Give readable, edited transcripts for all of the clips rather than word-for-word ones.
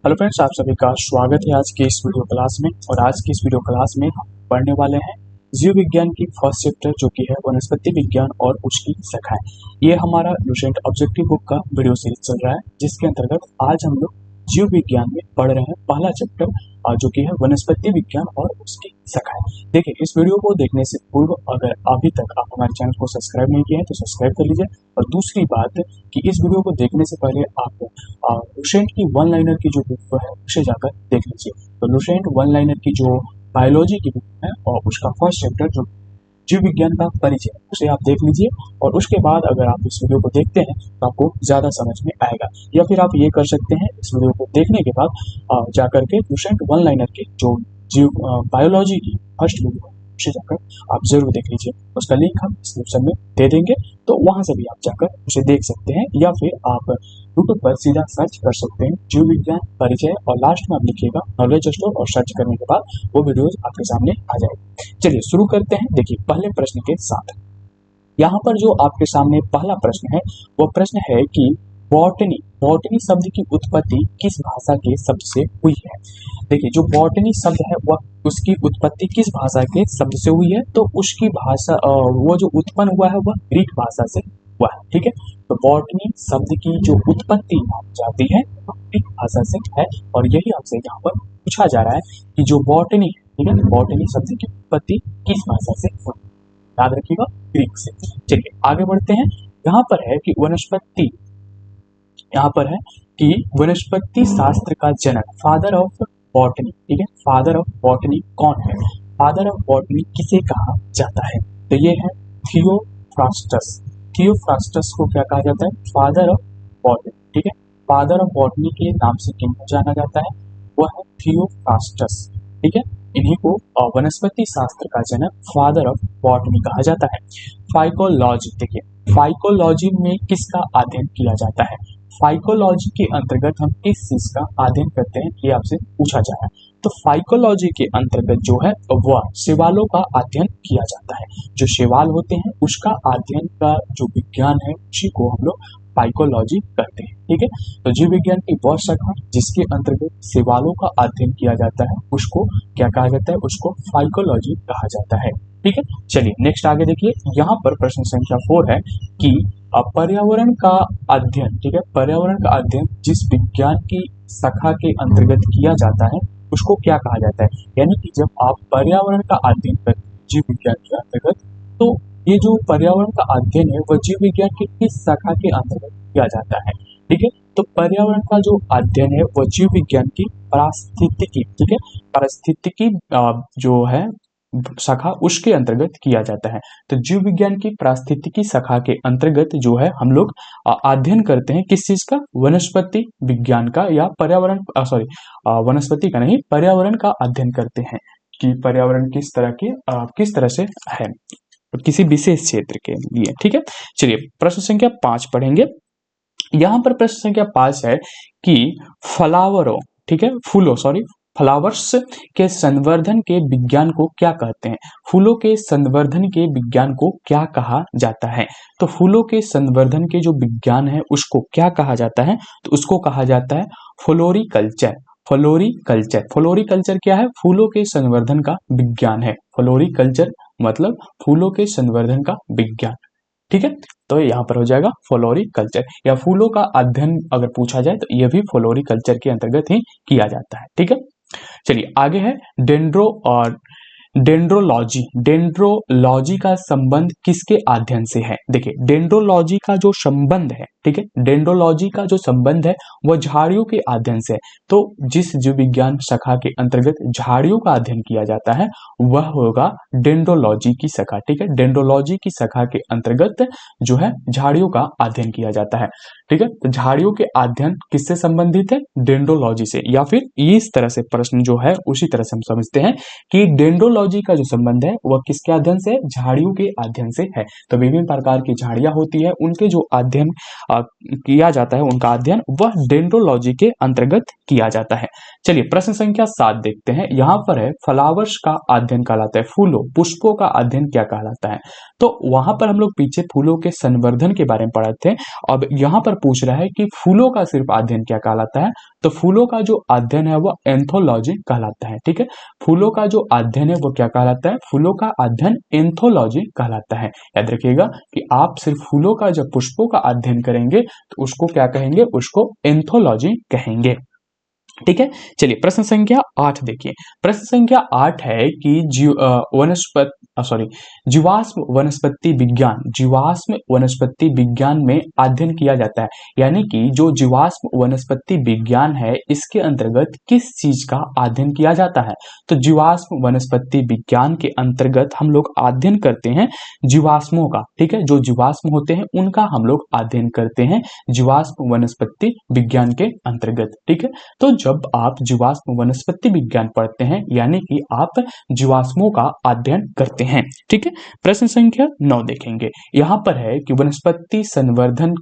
Hello friends, आप सभी का स्वागत है आज की इस वीडियो क्लास में। और आज की इस वीडियो क्लास में हम पढ़ने वाले हैं जीव विज्ञान की फर्स्ट चैप्टर जो कि है वनस्पति विज्ञान और उसकी शाखाएं। ये हमारा लुसेंट ऑब्जेक्टिव बुक का वीडियो सीरीज चल रहा है, जिसके अंतर्गत आज हम लोग जीव विज्ञान में पढ़ रहे हैं पहला चैप्टर जो कि है वनस्पति विज्ञान और उसकी शाखाएं। देखिए, इस वीडियो को देखने से पूर्व अगर अभी तक आप हमारे चैनल को सब्सक्राइब नहीं किए हैं तो सब्सक्राइब कर लीजिए। और दूसरी बात कि इस वीडियो को देखने से पहले आप लुसेंट की वन लाइनर की जो बुक है उसे जाकर देख लीजिए। तो लुसेंट वन लाइनर की जो बायोलॉजी की बुक है और उसका फर्स्ट चैप्टर जो जीव विज्ञान का परिचय उसे आप देख लीजिए। और उसके बाद अगर आप इस वीडियो को देखते हैं तो आपको ज़्यादा समझ में आएगा। या फिर आप ये कर सकते हैं, इस वीडियो को देखने के बाद जाकर के लुसेंट वन लाइनर के जो जीव बायोलॉजी की फर्स्ट वीडियो है उसे जाकर आप जरूर देख लीजिए। उसका लिंक हम डिस्क्रिप्शन में दे देंगे, तो वहां से भी आप जाकर उसे देख सकते हैं। या फिर आप यूट्यूब पर सीधा सर्च कर सकते हैं जीव विज्ञान परिचय और लास्ट में आप लिखिएगा नॉलेज स्टोर और सर्च करने के बाद वो वीडियोज आपके सामने आ जाएगी। चलिए शुरू करते हैं। देखिए, पहले प्रश्न के साथ यहाँ पर जो आपके सामने पहला प्रश्न है वो प्रश्न है कि बॉटनी बॉटनी शब्द की उत्पत्ति किस भाषा के शब्द से हुई है। देखिए, जो बॉटनी शब्द है वह उसकी उत्पत्ति किस भाषा के शब्द से हुई है, तो उसकी भाषा वो जो उत्पन्न हुआ है वह ग्रीक भाषा से हुआ है। ठीक है, तो बॉटनी शब्द की जो उत्पत्ति मानी जाती है वह ग्रीक भाषा से है। और यही आपसे यहाँ पर पूछा जा रहा है कि जो बॉटनी है, ठीक है, बॉटनी शब्द की उत्पत्ति किस भाषा से हुई, याद रखिएगा ग्रीक से। चलिए आगे बढ़ते हैं। यहाँ पर है कि वनस्पति शास्त्र का जनक, फादर ऑफ बॉटनी, ठीक है, फादर ऑफ बॉटनी कौन है। फादर ऑफ बॉटनी किसे कहा जाता है, तो ये है थियोफ्रास्टस। थियोफ्रास्टस को क्या कहा जाता है, फादर ऑफ बॉटनी। ठीक है, फादर ऑफ बॉटनी के नाम से किनको जाना जाता है, वह है थियोफ्रास्टस। ठीक है, इन्हीं को वनस्पति शास्त्र का जनक, फादर ऑफ बॉटनी कहा जाता है। फाइकोलॉजी, देखिए फाइकोलॉजी में किसका अध्ययन किया जाता है। फाइकोलॉजी के अंतर्गत हम किस चीज का अध्ययन करते हैं, ये आपसे पूछा जा रहा है। तो फाइकोलॉजी के अंतर्गत जो है वह शैवालों का अध्ययन किया जाता है। जो शैवाल होते हैं उसका अध्ययन का जो विज्ञान है उसी को हम लोग फाइकोलॉजी कहते हैं। ठीक है, तो जीव विज्ञान की वह शाखा जिसके अंतर्गत शैवालों का अध्ययन किया जाता है उसको क्या कहा जाता है, उसको फाइकोलॉजी कहा जाता है। ठीक है, चलिए नेक्स्ट आगे देखिए। यहाँ पर प्रश्न संख्या 4 है कि पर्यावरण का अध्ययन, ठीक है, पर्यावरण का अध्ययन जिस विज्ञान की शाखा के अंतर्गत किया जाता है उसको क्या कहा जाता है। यानी कि जब आप पर्यावरण का अध्ययन करते हैं जीव विज्ञान के अंतर्गत, तो ये जो पर्यावरण का अध्ययन है वह जीव विज्ञान की किस शाखा के अंतर्गत किया जाता है। ठीक है, तो पर्यावरण का जो अध्ययन है वह जीव विज्ञान की पारिस्थितिकी, ठीक है, पारिस्थितिकी जो है शाखा उसके अंतर्गत किया जाता है। तो जीव विज्ञान की पारिस्थितिकी शाखा के अंतर्गत जो है हम लोग अध्ययन करते हैं किस चीज का, वनस्पति विज्ञान का या पर्यावरण वनस्पति का नहीं, पर्यावरण का अध्ययन करते हैं कि पर्यावरण किस तरह से है किसी विशेष क्षेत्र के लिए। ठीक है, चलिए प्रश्न संख्या 5 पढ़ेंगे। यहाँ पर प्रश्न संख्या 5 है कि फ्लावर्स के संवर्धन के विज्ञान को क्या कहते हैं। फूलों के संवर्धन के विज्ञान को क्या कहा जाता है। तो फूलों के संवर्धन के जो विज्ञान है उसको क्या कहा जाता है, तो उसको कहा जाता है फ्लोरिकल्चर। फ्लोरिकल्चर क्या है, फूलों के संवर्धन का विज्ञान है। फ्लोरिकल्चर मतलब फूलों के संवर्धन का विज्ञान। ठीक है, तो यहाँ पर हो जाएगा फ्लोरिकल्चर, या फूलों का अध्ययन अगर पूछा जाए तो यह भी फ्लोरिकल्चर के अंतर्गत ही किया जाता है। ठीक है, चलिए आगे है डेंड्रोलॉजी का संबंध किसके अध्ययन से है। देखिए, डेंड्रोलॉजी का जो संबंध है, ठीक है, डेंड्रोलॉजी का जो संबंध है वह झाड़ियों के अध्ययन से है। तो जिस जीव विज्ञान शाखा के अंतर्गत झाड़ियों का अध्ययन किया जाता है वह होगा डेंड्रोलॉजी की शाखा। ठीक है, डेंड्रोलॉजी की शाखा के अंतर्गत जो है झाड़ियों का अध्ययन किया जाता है। ठीक है, तो झाड़ियों के अध्ययन किससे संबंधित है, डेंड्रोलॉजी से। या फिर इस तरह से प्रश्न जो है उसी तरह से हम समझते हैं कि डेंड्रोलॉजी का जो संबंध है वह किसके अध्ययन से, झाड़ियों के अध्ययन से है। तो विभिन्न प्रकार की झाड़ियां होती है उनके जो अध्ययन किया जाता है, उनका अध्ययन वह डेंड्रोलॉजी के अंतर्गत किया जाता है। चलिए प्रश्न संख्या 7 देखते हैं। यहाँ पर है फ्लावर्स का अध्ययन कहलाता है, फूलों पुष्पों का अध्ययन क्या कहलाता है। तो वहां पर हम लोग पीछे फूलों के संवर्धन के बारे में पढ़े थे। अब यहाँ पर पूछ रहा है कि फूलों का सिर्फ अध्ययन क्या कहलाता है, तो फूलों का जो अध्ययन है वह एंथोलॉजी कहलाता है। ठीक है, फूलों का जो अध्ययन है वो क्या कहलाता है? फूलों का अध्ययन एंथोलॉजी कहलाता है। याद रखिएगा कि आप सिर्फ फूलों का, जब पुष्पों का अध्ययन करेंगे तो उसको क्या कहेंगे? उसको एंथोलॉजी कहेंगे। ठीक है, चलिए प्रश्न संख्या 8 देखिए। प्रश्न संख्या 8 है कि जीवाश्म वनस्पति विज्ञान, जीवाश्म वनस्पति विज्ञान में अध्ययन किया जाता है, यानी कि जो जीवाश्म वनस्पति विज्ञान है इसके अंतर्गत किस चीज का अध्ययन किया जाता है? तो जीवाश्म वनस्पति विज्ञान के अंतर्गत हम लोग अध्ययन करते हैं जीवाश्मों का। ठीक है, जो जीवाश्म होते हैं उनका हम लोग अध्ययन करते हैं जीवाश्म वनस्पति विज्ञान के अंतर्गत। ठीक है, तो जब आप जीवाश्म वनस्पति विज्ञान पढ़ते हैं यानी कि आप जीवाश्मों का अध्ययन करते हैं। ठीक है, प्रश्न संख्या 9 देखेंगे। यहाँ पर है कि वनस्पति संवर्धन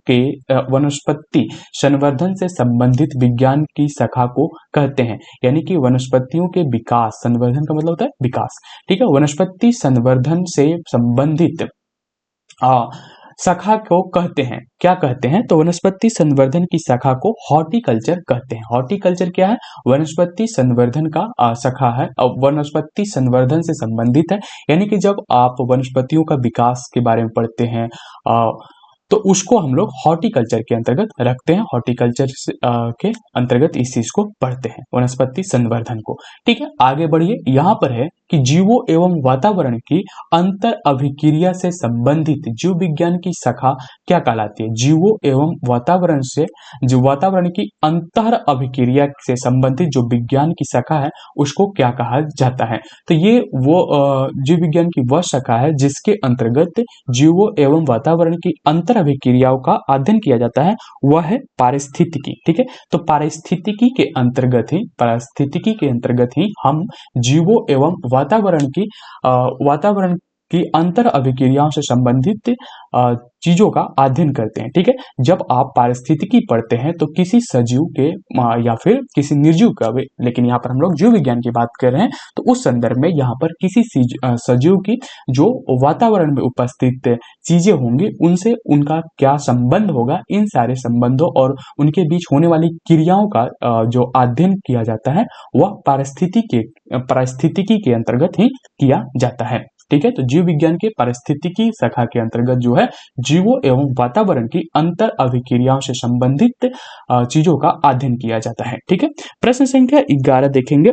से संबंधित विज्ञान की शाखा को कहते हैं, यानी कि वनस्पतियों के विकास, संवर्धन का मतलब होता है विकास। ठीक है, वनस्पति संवर्धन से संबंधित शाखा को कहते हैं, क्या कहते हैं? तो वनस्पति संवर्धन की शाखा को हॉर्टिकल्चर कहते हैं। हॉर्टिकल्चर क्या है? वनस्पति संवर्धन का शाखा है और वनस्पति संवर्धन से संबंधित है, यानी कि जब आप वनस्पतियों का विकास के बारे में पढ़ते हैं तो उसको हम लोग हॉर्टिकल्चर के अंतर्गत रखते हैं। हॉर्टिकल्चर के अंतर्गत इस चीज को पढ़ते हैं, वनस्पति संवर्धन को। ठीक है, आगे बढ़िए। यहाँ पर है कि जीवों एवं वातावरण की अंतर अभिक्रिया से संबंधित जीव विज्ञान की शाखा क्या कहलाती है? जीवों एवं वातावरण से, जो वातावरण की अंतर अभिक्रिया से संबंधित जो विज्ञान की शाखा है उसको क्या कहा जाता है? तो ये वो जीव विज्ञान की वह शाखा है जिसके अंतर्गत जीवों एवं वातावरण की अंतर अभिक्रियाओं का अध्ययन किया जाता है, वह है पारिस्थितिकी। ठीक है, तो पारिस्थितिकी के अंतर्गत ही हम जीवों एवं वातावरण की अंतर अभिक्रियाओं से संबंधित चीजों का अध्ययन करते हैं। ठीक है, जब आप पारिस्थितिकी पढ़ते हैं तो किसी सजीव के या फिर किसी निर्जीव का, लेकिन यहाँ पर हम लोग जीव विज्ञान की बात कर रहे हैं तो उस संदर्भ में यहाँ पर किसी सजीव की जो वातावरण में उपस्थित चीजें होंगी उनसे उनका क्या संबंध होगा, इन सारे संबंधों और उनके बीच होने वाली क्रियाओं का जो अध्ययन किया जाता है वह पारिस्थितिकी के अंतर्गत ही किया जाता है। ठीक है, तो जीव विज्ञान के पारिस्थितिकी शाखा के अंतर्गत जो है जीवों एवं वातावरण की अंतर अभिक्रियाओं से संबंधित चीजों का अध्ययन किया जाता है। ठीक है, प्रश्न संख्या 11 देखेंगे।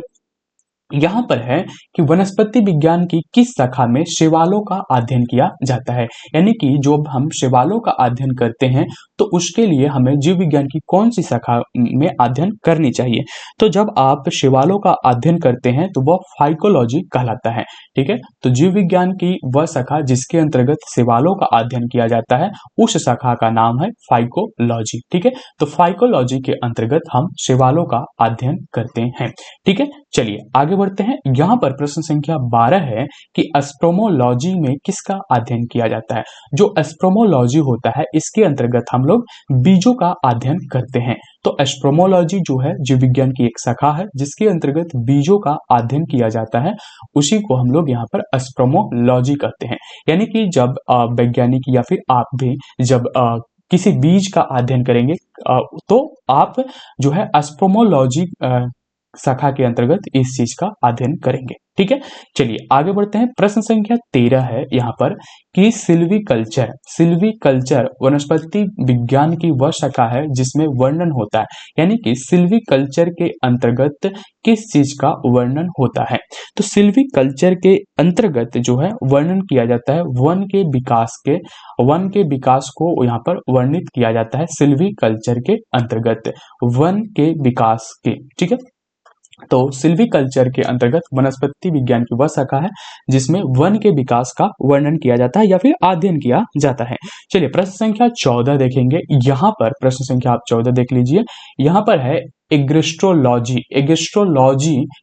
यहाँ पर है कि वनस्पति विज्ञान की किस शाखा में शैवालों का अध्ययन किया जाता है, यानी कि जब हम शैवालों का अध्ययन करते हैं तो उसके लिए हमें जीव विज्ञान की कौन सी शाखा में अध्ययन करनी चाहिए? तो जब आप शैवालों का अध्ययन करते हैं तो वह फाइकोलॉजी कहलाता है। ठीक है, तो जीव विज्ञान की वह शाखा जिसके अंतर्गत शैवालों का अध्ययन किया जाता है उस शाखा का नाम है फाइकोलॉजी। ठीक है, तो फाइकोलॉजी के अंतर्गत हम शैवालों का अध्ययन करते हैं। ठीक है, चलिए आगे बढ़ते हैं। यहाँ पर प्रश्न संख्या 12 है कि एस्ट्रोमोलॉजी में किसका अध्ययन किया जाता है? जो एस्ट्रोमोलॉजी होता है इसके अंतर्गत हम लोग बीजों का अध्ययन करते हैं। तो एस्ट्रोमोलॉजी जो है जीव विज्ञान की एक शाखा है जिसके अंतर्गत बीजों का अध्ययन किया जाता है, उसी को हम लोग यहाँ पर एस्ट्रोमोलॉजी कहते हैं। यानी कि जब वैज्ञानिक या फिर आप भी जब किसी बीज का अध्ययन करेंगे तो आप जो है एस्ट्रोमोलॉजी शाखा के अंतर्गत इस चीज का अध्ययन करेंगे। ठीक है, चलिए आगे बढ़ते हैं। प्रश्न संख्या 13 है यहाँ पर कि सिल्वीकल्चर वनस्पति विज्ञान की वह शाखा है जिसमें वर्णन होता है, यानी कि सिल्वीकल्चर के अंतर्गत किस चीज का वर्णन होता है? तो सिल्वीकल्चर के अंतर्गत जो है वर्णन किया जाता है वन के विकास को यहाँ पर वर्णित किया जाता है सिल्वीकल्चर के अंतर्गत वन के विकास के। ठीक है, तो सिल्वीकल्चर के अंतर्गत वनस्पति विज्ञान की वह शाखा है जिसमें वन के विकास का वर्णन किया जाता है या फिर अध्ययन किया जाता है। चलिए प्रश्न संख्या 14 देखेंगे। यहाँ पर प्रश्न संख्या आप 14 देख लीजिए। यहाँ पर है एंगेस्ट्रोलॉजी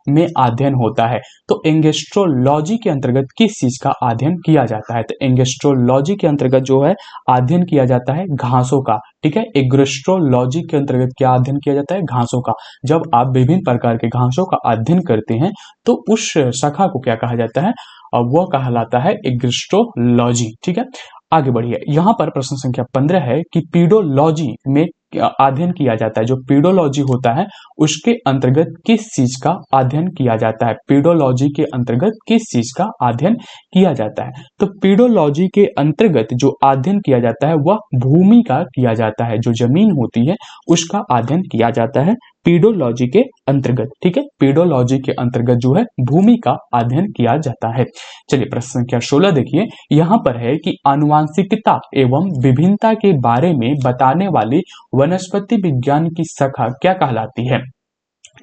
में अध्ययन होता है। तो एंगेस्ट्रोलॉजी के अंतर्गत किस चीज का अध्ययन किया जाता है? तो एंगेस्ट्रोलॉजी के अंतर्गत जो है अध्ययन किया जाता है घासों का। ठीक है, एंगेस्ट्रोलॉजी के अंतर्गत क्या अध्ययन किया जाता है? घासों का। जब आप विभिन्न प्रकार के घासों का अध्ययन करते हैं तो उस शाखा को क्या कहा जाता है? वह कहलाता है एंगेस्ट्रोलॉजी। ठीक है, आगे बढ़िए। यहाँ पर प्रश्न संख्या 15 है कि पीडोलॉजी में अध्ययन किया जाता है, जो पीडोलॉजी होता है उसके अंतर्गत किस चीज का अध्ययन किया जाता है, पीडोलॉजी के अंतर्गत किस चीज का अध्ययन किया जाता है। तो पीडोलॉजी के अंतर्गत जो अध्ययन किया जाता है वह भूमि का किया जाता है, जो जमीन होती है उसका अध्ययन किया जाता है पीडोलॉजी के अंतर्गत। ठीक है, पीडोलॉजी के अंतर्गत जो है भूमि का अध्ययन किया जाता है। चलिए प्रश्न संख्या 16 देखिए, यहां पर है कि आनुवांशिकता एवं विभिन्नता के बारे में बताने वाली वनस्पति विज्ञान की शाखा क्या कहलाती है।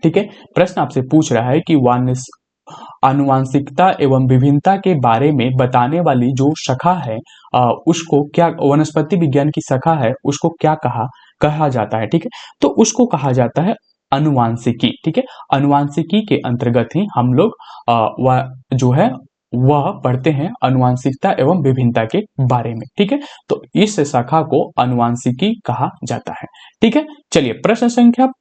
ठीक है, प्रश्न आपसे पूछ रहा है कि आनुवांशिकता एवं विभिन्नता के बारे में बताने वाली जो शाखा है उसको क्या, वनस्पति विज्ञान की शाखा है उसको क्या कहा जाता है। ठीक है, तो उसको कहा जाता है अनुवांशिकी। ठीक है, अनुवांशिकी के अंतर्गत ही हम लोग जो है वह पढ़ते हैं अनुवांशिकता एवं विभिन्नता के बारे में। ठीक है, तो इस शाखा को अनुवांशिकी कहा जाता है। ठीक है, चलिए प्रश्न संख्या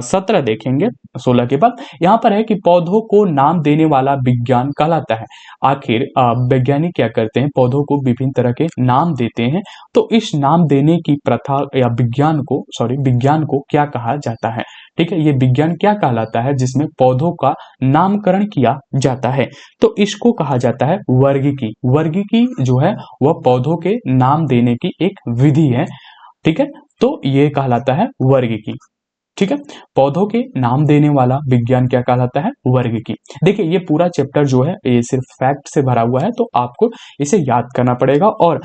17 देखेंगे 16 के बाद। यहाँ पर है कि पौधों को नाम देने वाला विज्ञान कहलाता है। आखिर वैज्ञानिक क्या करते हैं, पौधों को विभिन्न तरह के नाम देते हैं। तो इस नाम देने की प्रथा या विज्ञान को क्या कहा जाता है। ठीक है, ये विज्ञान क्या कहलाता है जिसमें पौधों का नामकरण किया जाता है। तो इसको कहा जाता है वर्गीकी। वर्गीकी जो है वह पौधों के नाम देने की एक विधि है। ठीक है, तो ये कहलाता है वर्गीकी। ठीक है, पौधों के नाम देने वाला विज्ञान क्या कहलाता है, वर्गीकी। देखिए ये पूरा चैप्टर जो है ये सिर्फ फैक्ट से भरा हुआ है, तो आपको इसे याद करना पड़ेगा। और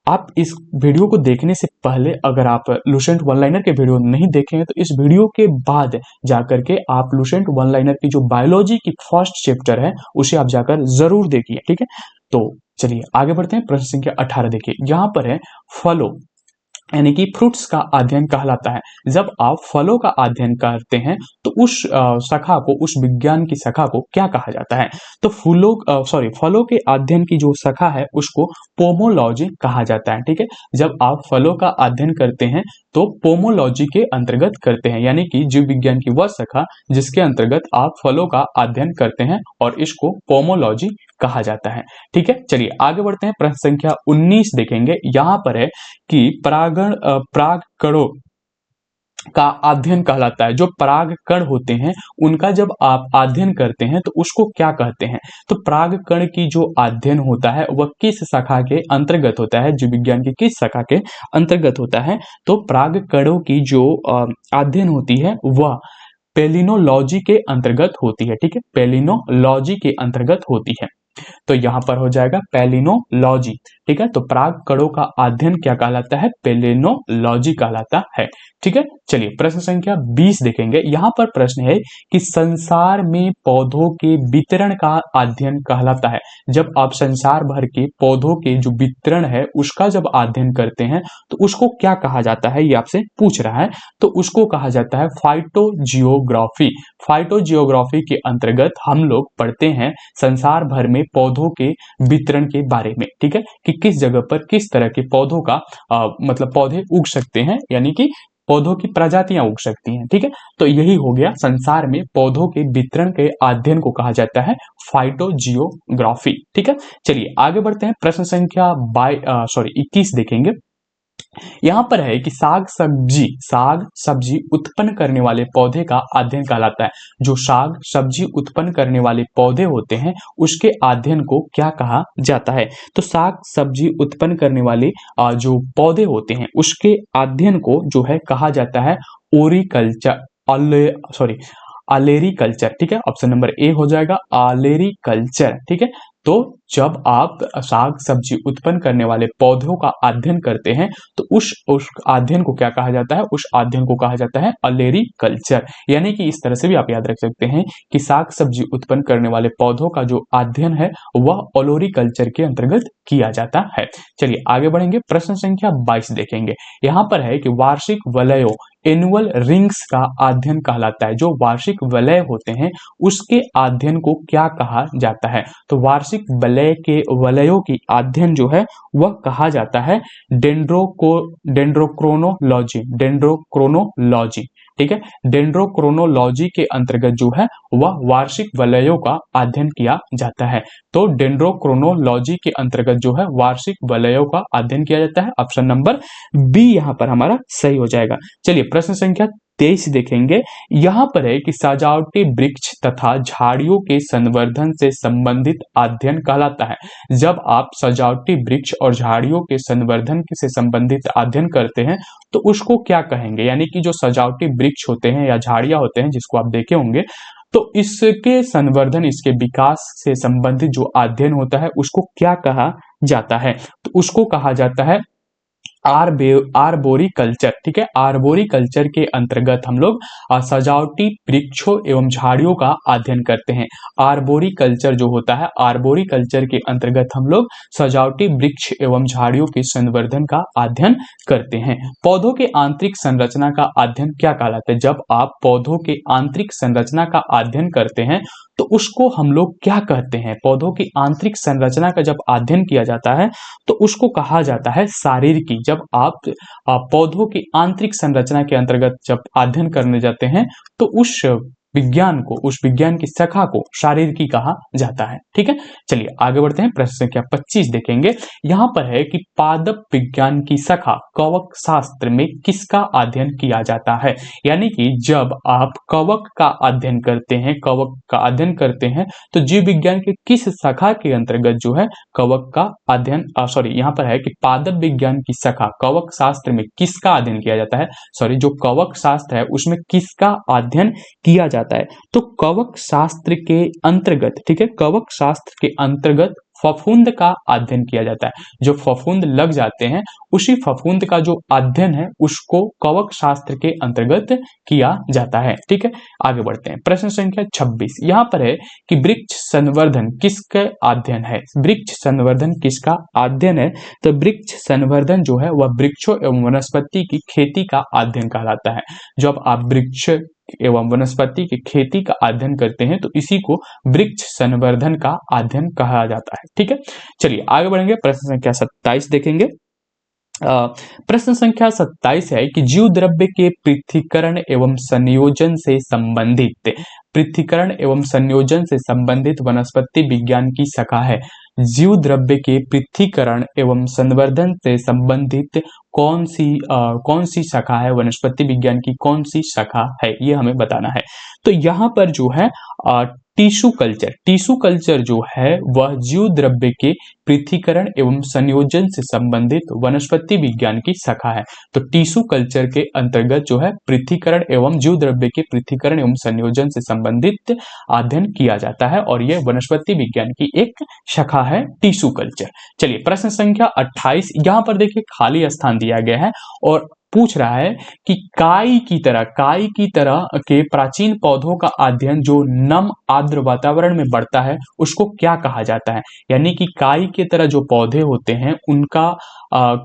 आप इस वीडियो को देखने से पहले अगर आप लुसेंट वन लाइनर के वीडियो नहीं देखे हैं तो इस वीडियो के बाद जाकर के आप लुसेंट वन लाइनर की जो बायोलॉजी की फर्स्ट चैप्टर है उसे आप जाकर जरूर देखिए। ठीक है, तो चलिए आगे बढ़ते हैं। प्रश्न संख्या 18 देखिए, यहाँ पर है फलों यानी कि फ्रूट्स का अध्ययन कहलाता है। जब आप फलों का अध्ययन करते हैं तो उस शाखा को, उस विज्ञान की शाखा को क्या कहा जाता है। तो फलों के अध्ययन की जो शाखा है उसको पोमोलॉजी कहा जाता है। ठीक है, जब आप फलों का अध्ययन करते हैं तो पोमोलॉजी के अंतर्गत करते हैं, यानी कि जीव विज्ञान की वह शाखा जिसके अंतर्गत आप फलों का अध्ययन करते हैं और इसको पोमोलॉजी कहा जाता है। ठीक है, चलिए आगे बढ़ते हैं। प्रश्न संख्या 19 देखेंगे, यहां पर है कि परागकणों का अध्ययन कहलाता है। जो परागकण होते हैं उनका जब आप अध्ययन करते हैं तो उसको क्या कहते हैं। तो परागकण की जो अध्ययन होता है वह किस शाखा के अंतर्गत होता है, जीव विज्ञान की किस शाखा के अंतर्गत होता है। तो परागकणों की जो अध्ययन होती है वह पेलिनोलॉजी के अंतर्गत होती है। ठीक है, पेलिनोलॉजी के अंतर्गत होती है, तो यहां पर हो जाएगा पेलिनोलॉजी। ठीक है, तो परागकणों का अध्ययन क्या कहलाता है, पेलिनोलॉजी कहलाता है। ठीक है, चलिए प्रश्न संख्या 20 देखेंगे। यहां पर प्रश्न है कि संसार में पौधों के वितरण का अध्ययन कहलाता है। जब आप संसार भर के पौधों के जो वितरण है उसका जब अध्ययन करते हैं तो उसको क्या कहा जाता है, ये आपसे पूछ रहा है। तो उसको कहा जाता है फाइटोजियोग्राफी। फाइटोजियोग्राफी के अंतर्गत हम लोग पढ़ते हैं संसार भर में पौधों के वितरण के बारे में। ठीक है, कि किस जगह पर किस तरह के पौधों का मतलब पौधे उग सकते हैं, यानी कि पौधों की प्रजातियां उग सकती हैं। ठीक है, तो यही हो गया, संसार में पौधों के वितरण के अध्ययन को कहा जाता है फाइटोजियोग्राफी। ठीक है, चलिए आगे बढ़ते हैं। प्रश्न संख्या 21 देखेंगे। यहां पर है कि साग सब्जी उत्पन्न करने वाले पौधे का अध्ययन कहलाता है। जो साग सब्जी उत्पन्न करने वाले पौधे होते हैं उसके अध्ययन को क्या कहा जाता है। तो साग सब्जी उत्पन्न करने वाले जो पौधे होते हैं उसके अध्ययन को जो है कहा जाता है अलेरीकल्चर। ठीक है, ऑप्शन नंबर ए हो जाएगा अलेरीकल्चर। ठीक है, तो जब आप साग सब्जी उत्पन्न करने वाले पौधों का अध्ययन करते हैं तो उस अध्ययन को क्या कहा जाता है, उस अध्ययन को कहा जाता है अलेरीकल्चर। यानी कि इस तरह से भी आप याद रख सकते हैं कि साग सब्जी उत्पन्न करने वाले पौधों का जो अध्ययन है वह ओलोरीकल्चर के अंतर्गत किया जाता है। चलिए आगे बढ़ेंगे। प्रश्न संख्या 22 देखेंगे। यहाँ पर है कि वार्षिक वलयों एनुअल रिंग्स का अध्ययन कहलाता है। जो वार्षिक वलय होते हैं उसके अध्ययन को क्या कहा जाता है। तो वार्षिक वलयों की अध्ययन जो है वह कहा जाता है डेंड्रोक्रोनोलॉजी। ठीक है। डेंड्रोक्रोनोलॉजी के अंतर्गत जो है वह वार्षिक वलयों का अध्ययन किया जाता है। तो डेंड्रोक्रोनोलॉजी के अंतर्गत जो है वार्षिक वलयों का अध्ययन किया जाता है। ऑप्शन नंबर बी यहाँ पर हमारा सही हो जाएगा। चलिए प्रश्न संख्या 23 देखेंगे। यहाँ पर है कि सजावटी वृक्ष तथा झाड़ियों के संवर्धन से संबंधित अध्ययन कहलाता है। जब आप सजावटी वृक्ष और झाड़ियों के संवर्धन से संबंधित अध्ययन करते हैं तो उसको क्या कहेंगे? यानी कि जो सजावटी वृक्ष होते हैं या झाड़ियां होते हैं जिसको आप देखे होंगे, तो इसके संवर्धन, इसके विकास से संबंधित जो अध्ययन होता है उसको क्या कहा जाता है? तो उसको कहा जाता है आर्बोरिकल्चर। ठीक है, आर्बोरिकल्चर के अंतर्गत हम लोग सजावटी वृक्षों एवं झाड़ियों का अध्ययन करते हैं। आर्बोरिकल्चर जो होता है, आर्बोरिकल्चर के अंतर्गत हम लोग सजावटी वृक्ष एवं झाड़ियों के संवर्धन का अध्ययन करते हैं। पौधों के आंतरिक संरचना का अध्ययन क्या कहलाता है? जब आप पौधों के आंतरिक संरचना का अध्ययन करते हैं तो उसको हम लोग क्या कहते हैं? पौधों की आंतरिक संरचना का जब अध्ययन किया जाता है तो उसको कहा जाता है शारीरकी। जब आप पौधों की आंतरिक संरचना के अंतर्गत जब अध्ययन करने जाते हैं तो उस विज्ञान को, उस विज्ञान की शाखा को शारीरकी कहा जाता है। ठीक है, चलिए आगे बढ़ते हैं। प्रश्न संख्या 25 देखेंगे। यहाँ पर है कि पादप विज्ञान की शाखा कवक शास्त्र में किसका अध्ययन किया जाता है? यानी कि जब आप कवक का अध्ययन करते हैं, कवक का अध्ययन करते हैं तो जीव विज्ञान के किस शाखा के अंतर्गत जो है कवक का अध्ययन, यहाँ पर है कि पादप विज्ञान की शाखा कवक शास्त्र में किसका अध्ययन किया जाता है? जो कवक शास्त्र है उसमें किसका अध्ययन किया जाता है? तो कवक शास्त्र के अंतर्गत, ठीक है, कवक शास्त्र के अंतर्गत फफूंद का अध्ययन किया जाता है। जो फफूंद लग जाते हैं उसी फफूंद का जो अध्ययन है उसको कवक शास्त्र के अंतर्गत किया जाता है। ठीक है, आगे बढ़ते हैं। प्रश्न संख्या 26 यहाँ पर है कि वृक्ष संवर्धन किसका अध्ययन है? वृक्ष संवर्धन किसका अध्ययन है? तो वृक्ष संवर्धन जो है वह वृक्षों एवं वनस्पति की खेती का अध्ययन कहलाता है। जब आप वृक्ष एवं वनस्पति की खेती का अध्ययन करते हैं तो इसी को वृक्ष संवर्धन का अध्ययन कहा जाता है। ठीक है, चलिए आगे बढ़ेंगे। प्रश्न संख्या 27 देखेंगे। प्रश्न संख्या 27 है कि जीव द्रव्य के पृथक्करण एवं संयोजन से संबंधित, पृथक्करण एवं संयोजन से संबंधित वनस्पति विज्ञान की शाखा है। जीव द्रव्य के पृथक्करण एवं संवर्धन से संबंधित कौन सी शाखा है? वनस्पति विज्ञान की कौन सी शाखा है ये हमें बताना है। तो यहाँ पर जो है टिश्यू कल्चर, टिश्यू कल्चर जो है वह जीव द्रव्य के पृथक्करण एवं संयोजन से संबंधित वनस्पति विज्ञान की शाखा है। तो टिश्यू कल्चर के अंतर्गत जो है पृथक्करण एवं जीव द्रव्य के पृथक्करण एवं संयोजन से संबंधित अध्ययन किया जाता है और यह वनस्पति विज्ञान की एक शाखा है टिश्यू कल्चर। चलिए प्रश्न संख्या 28, यहाँ पर देखिए खाली स्थान दिया गया है और पूछ रहा है कि काई की तरह के प्राचीन पौधों का अध्ययन जो नम आर्द्र वातावरण में बढ़ता है उसको क्या कहा जाता है? यानी कि काई की तरह जो पौधे होते हैं उनका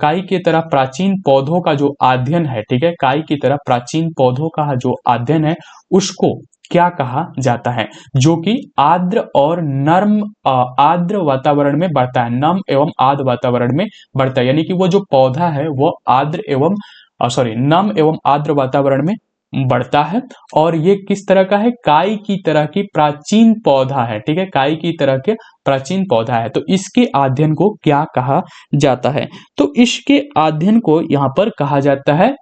काई की तरह प्राचीन पौधों का जो अध्ययन है, ठीक है, काई की तरह प्राचीन पौधों का जो अध्ययन है उसको क्या कहा जाता है? जो कि आर्द्र और नर्म आर्द्र वातावरण में बढ़ता है, नम एवं आर्द्र वातावरण में बढ़ता है। यानी कि वो जो पौधा है वो आर्द्र एवं नम एवं आर्द्र वातावरण में बढ़ता है और ये किस तरह का है? काई की तरह की प्राचीन पौधा है। ठीक है, काई की तरह के प्राचीन पौधा है। तो इसके अध्ययन को क्या कहा जाता है? तो इसके अध्ययन को यहाँ पर कहा जाता है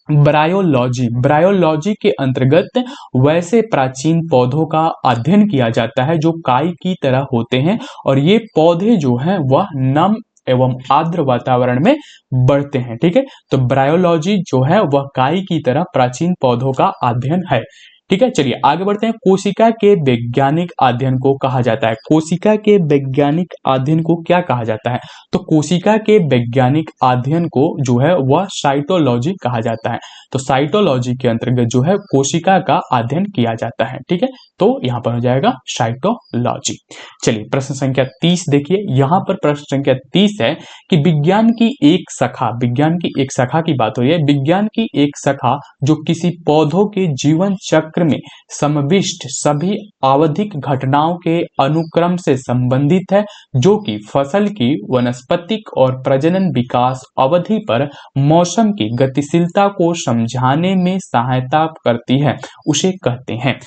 ब्रायोलॉजी। ब्रायोलॉजी के अंतर्गत वैसे प्राचीन पौधों का अध्ययन किया जाता है जो काई की तरह होते हैं और ये पौधे जो हैं वह नम एवं आर्द्र वातावरण में बढ़ते हैं। ठीक है, तो ब्रायोलॉजी जो है वह काई की तरह प्राचीन पौधों का अध्ययन है। ठीक है, चलिए आगे बढ़ते हैं। कोशिका के वैज्ञानिक अध्ययन को कहा जाता है। कोशिका के वैज्ञानिक अध्ययन को क्या कहा जाता है? तो कोशिका के वैज्ञानिक अध्ययन को जो है वह साइटोलॉजी कहा जाता है। तो साइटोलॉजी के अंतर्गत जो है कोशिका का अध्ययन किया जाता है। ठीक है, तो यहां पर हो जाएगा साइटोलॉजी। चलिए प्रश्न संख्या 30 देखिए। यहां पर प्रश्न संख्या 30 है कि विज्ञान की एक शाखा की बात हो रही है। विज्ञान की एक शाखा जो किसी पौधों के जीवन चक्र क्षेत्र में समाविष्ट सभी आवधिक घटनाओं के अनुक्रम से संबंधित है, जो कि फसल की वनस्पतिक और प्रजनन विकास अवधि पर मौसम की गतिशीलता को समझाने में सहायता करती है, उसे कहते हैं।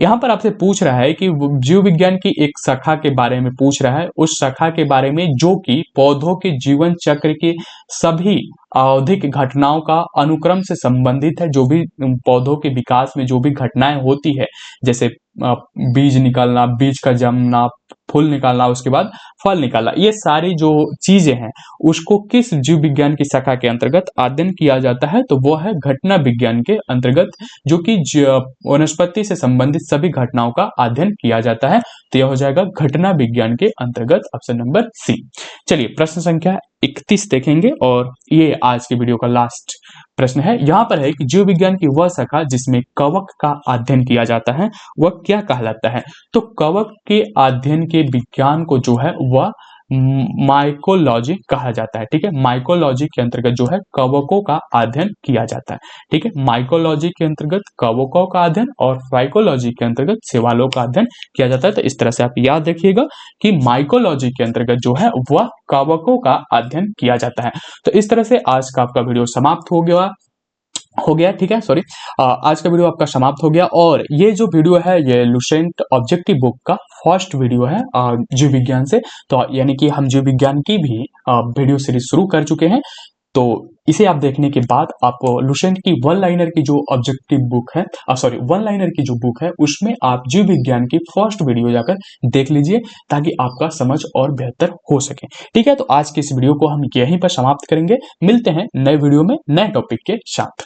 यहाँ पर आपसे पूछ रहा है कि जीव विज्ञान की एक शाखा के बारे में पूछ रहा है, उस शाखा के बारे में जो कि पौधों के जीवन चक्र के सभी आवधिक घटनाओं का अनुक्रम से संबंधित है। जो भी पौधों के विकास में जो भी घटनाएं होती है, जैसे बीज निकलना, बीज का जमना, फूल निकालना, उसके बाद फल निकालना, ये सारी जो चीजें हैं उसको किस जीव विज्ञान की शाखा के अंतर्गत अध्ययन किया जाता है, तो वो है घटना विज्ञान के अंतर्गत, जो कि वनस्पति से संबंधित सभी घटनाओं का अध्ययन किया जाता है। तो यह हो जाएगा घटना विज्ञान के अंतर्गत, ऑप्शन नंबर सी। चलिए प्रश्न संख्या 31 देखेंगे और ये आज की वीडियो का लास्ट प्रश्न है। यहाँ पर है कि जीव विज्ञान की वह शाखा जिसमें कवक का अध्ययन किया जाता है वह क्या कहलाता है। तो कवक के अध्ययन के विज्ञान को जो है वह माइकोलॉजी कहा जाता है। ठीक है, माइकोलॉजी के अंतर्गत जो है कवकों का अध्ययन किया जाता है। ठीक है, माइकोलॉजी के अंतर्गत कवकों का अध्ययन और फाइकोलॉजी के अंतर्गत शैवालों का अध्ययन किया जाता है। तो इस तरह से आप याद रखिएगा कि माइकोलॉजी के अंतर्गत जो है वह कवकों का अध्ययन किया जाता है। तो इस तरह से आज का आपका वीडियो समाप्त हो गया। ठीक है, सॉरी, आज का वीडियो आपका समाप्त हो गया। और ये जो वीडियो है ये लुसेंट ऑब्जेक्टिव बुक का फर्स्ट वीडियो है जीव विज्ञान से। तो यानी कि हम जीव विज्ञान की भी वीडियो सीरीज शुरू कर चुके हैं। तो इसे आप देखने के बाद आप लुसेंट की वन लाइनर की जो ऑब्जेक्टिव बुक है, वन लाइनर की जो बुक है उसमें आप जीव विज्ञान की फर्स्ट वीडियो जाकर देख लीजिए, ताकि आपका समझ और बेहतर हो सके। ठीक है, तो आज की इस वीडियो को हम यहीं पर समाप्त करेंगे। मिलते हैं नए वीडियो में नए टॉपिक के साथ।